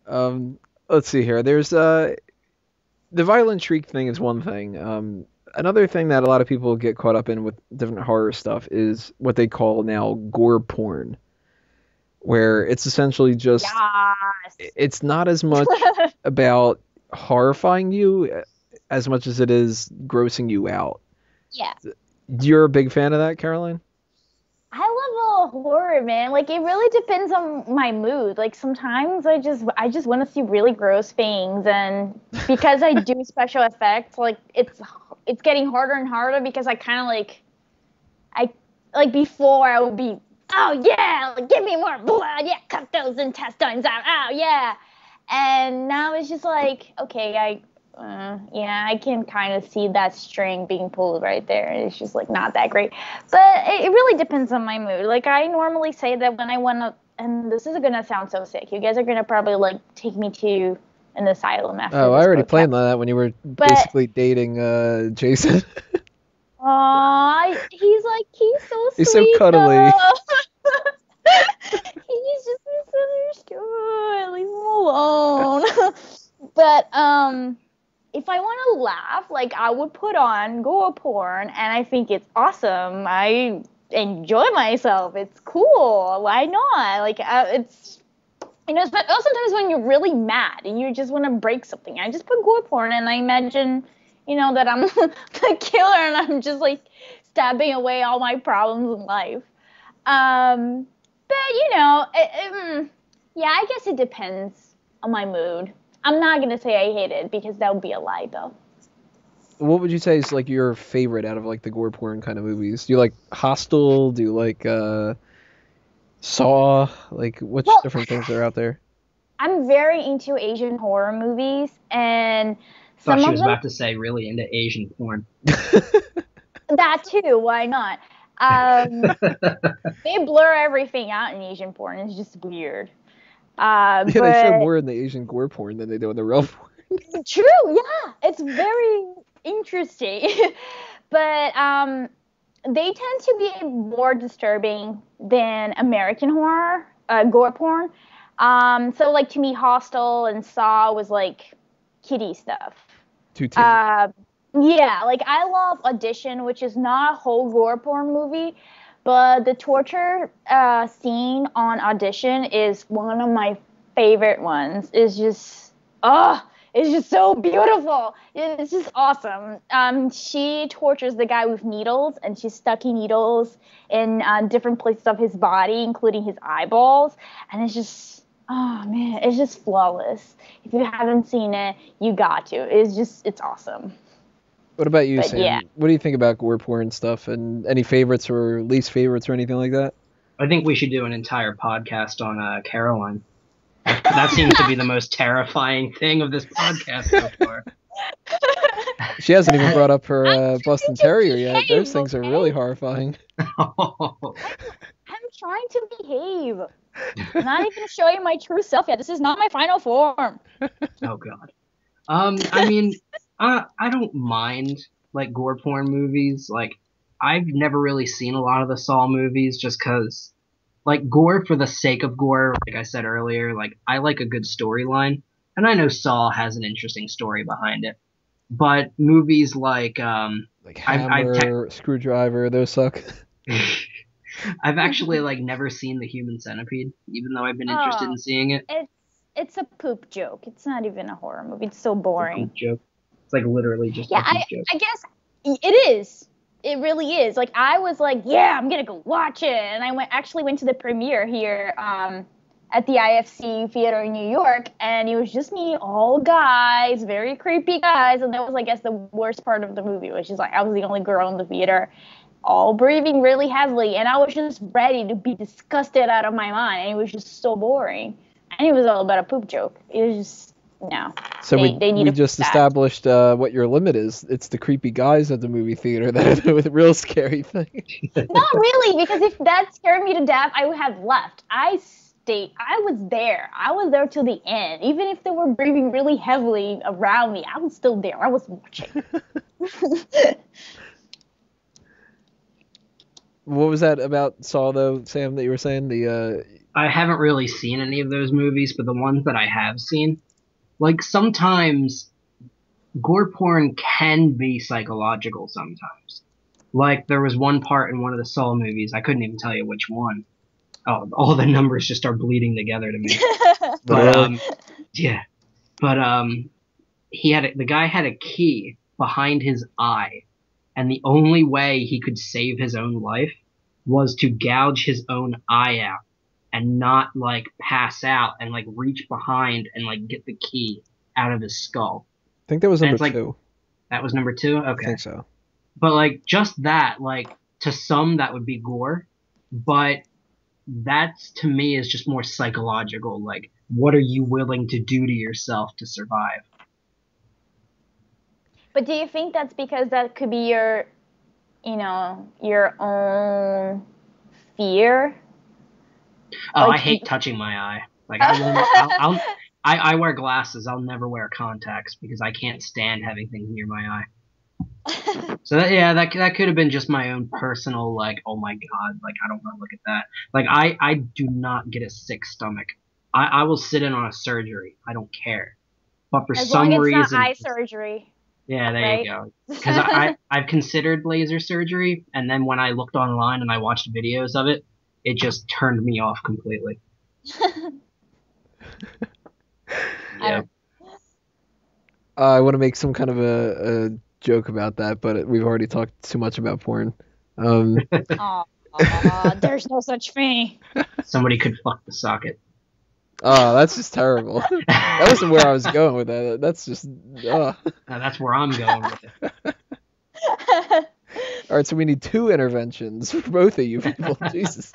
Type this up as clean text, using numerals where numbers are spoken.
Um, let's see here. There's the violent shriek thing is one thing. Another thing that a lot of people get caught up in with different horror stuff is what they call now gore porn, where it's essentially just Yes. it's not as much about horrifying you as much as it is grossing you out. Yeah. You're a big fan of that, Caroline? I love all horror, man. Like it really depends on my mood. Like sometimes I just want to see really gross things, and because I do special effects, like it's getting harder and harder because I kind of I like before I would be, oh yeah, like, give me more blood, yeah, cut those intestines out, oh yeah, and now it's just like, okay, yeah, I can kind of see that string being pulled right there. It's just like not that great, but it really depends on my mood. Like I normally say that when I want to, and this is gonna sound so sick. You guys are gonna probably like take me to an asylum after Oh, I this already podcast, planned on that when you were but basically dating Jason. he's so He's so sweet cuddly. though. He's just misunderstood. Leave him alone. But if I want to laugh, like I would put on Gore Porn, and I think it's awesome. I enjoy myself. It's cool. Why not? Like it's sometimes when you're really mad and you just want to break something, I just put Gore Porn, and I imagine, that I'm the killer, and I'm just like stabbing away all my problems in life. Um, but yeah, I guess it depends on my mood. I'm not gonna say I hate it because that would be a lie, though. What would you say is like your favorite out of like the gore porn kind of movies? Do you like Hostel? Do you like Saw? Like which Well, different things are out there? I'm very into Asian horror movies, and Thought some she of was them, about to say really into Asian porn. that too. Why not? Um, they blur everything out in Asian porn. It's just weird. Yeah, they show But more in the Asian gore porn than they do in the real porn. true, yeah, it's very interesting. But they tend to be more disturbing than American horror, gore porn. So like to me, Hostel and Saw was like kiddie stuff. Too tame. Uh, yeah, like I love Audition, which is not a whole gore porn movie, but the torture scene on Audition is one of my favorite ones. Oh, it's just so beautiful. It's just awesome. She tortures the guy with needles, and she's stucking needles in different places of his body, including his eyeballs, and it's just, oh man, it's just flawless. If you haven't seen it, you got to. It's awesome. What about you, But yeah. Sam? What do you think about gore porn stuff and any favorites or least favorites or anything like that? I think we should do an entire podcast on Caroline. That seems to be the most terrifying thing of this podcast so far. She hasn't even brought up her I'm Boston trying to Terrier yet. behave, Those things are really okay? horrifying. I'm, I'm trying to behave. I'm not even showing my true self yet. This is not my final form. Oh god. I mean, I don't mind like gore porn movies. Like, I've never really seen a lot of the Saw movies just because, like, gore for the sake of gore. Like I said earlier, like I like a good storyline, and I know Saw has an interesting story behind it. But movies like Like I've Hammer, Screwdriver, those suck. I've actually like never seen the Human Centipede, even though I've been interested Oh, in seeing it. it's it's a poop joke. It's not even a horror movie. It's so It's a boring. poop joke. It's like literally just Yeah, a poop joke. I guess it is. It really is. Like I was like, yeah, I'm gonna go watch it, and I went to the premiere here at the IFC Theater in New York, and it was just me, all guys, very creepy guys, and that was, I guess, the worst part of the movie, which is like I was the only girl in the theater, all breathing really heavily, and I was just ready to be disgusted out of my mind, and it was just so boring, and it was all about a poop joke. It was just no, So they need we to fix just that. established what your limit is. It's the creepy guys at the movie theater that are the real scary thing. Not really, because if that scared me to death, I would have left. I stayed. I was there. I was there till the end. Even if they were breathing really heavily around me, I was still there. I was watching. What was that about Saw though, Sam? That you were saying I haven't really seen any of those movies, but the ones that I have seen, like sometimes gore porn can be psychological sometimes. Like there was one part in one of the Saw movies, I couldn't even tell you which one. Oh, all the numbers just start bleeding together to me. But yeah. But the guy had a key behind his eye, and the only way he could save his own life was to gouge his own eye out and not like pass out and like reach behind and like get the key out of his skull. I think that was And number it's like two. that was number 2? I Okay. think so. But like just that, like to some that would be gore, but that's to me is just more psychological. Like, what are you willing to do to yourself to survive? But do you think that's because that could be your, your own fear? Oh, Like, I hate touching my eye. Like I wear glasses. I'll never wear contacts because I can't stand having things near my eye. So that could have been just my own personal like, oh my god, like I don't want to look at that. Like I do not get a sick stomach. I will sit in on a surgery. I don't care. But for as some long as it's reason, not eye surgery. yeah, there right? you go. Because I've considered laser surgery, and then when I looked online and I watched videos of it, it just turned me off completely. Yeah. I want to make some kind of a joke about that, but we've already talked too much about porn. Aw, there's no such thing. Somebody could fuck the socket. Oh, that's just terrible. That wasn't where I was going with that. That's just. That's where I'm going with it. All right, so we need 2 interventions for both of you people. Jesus.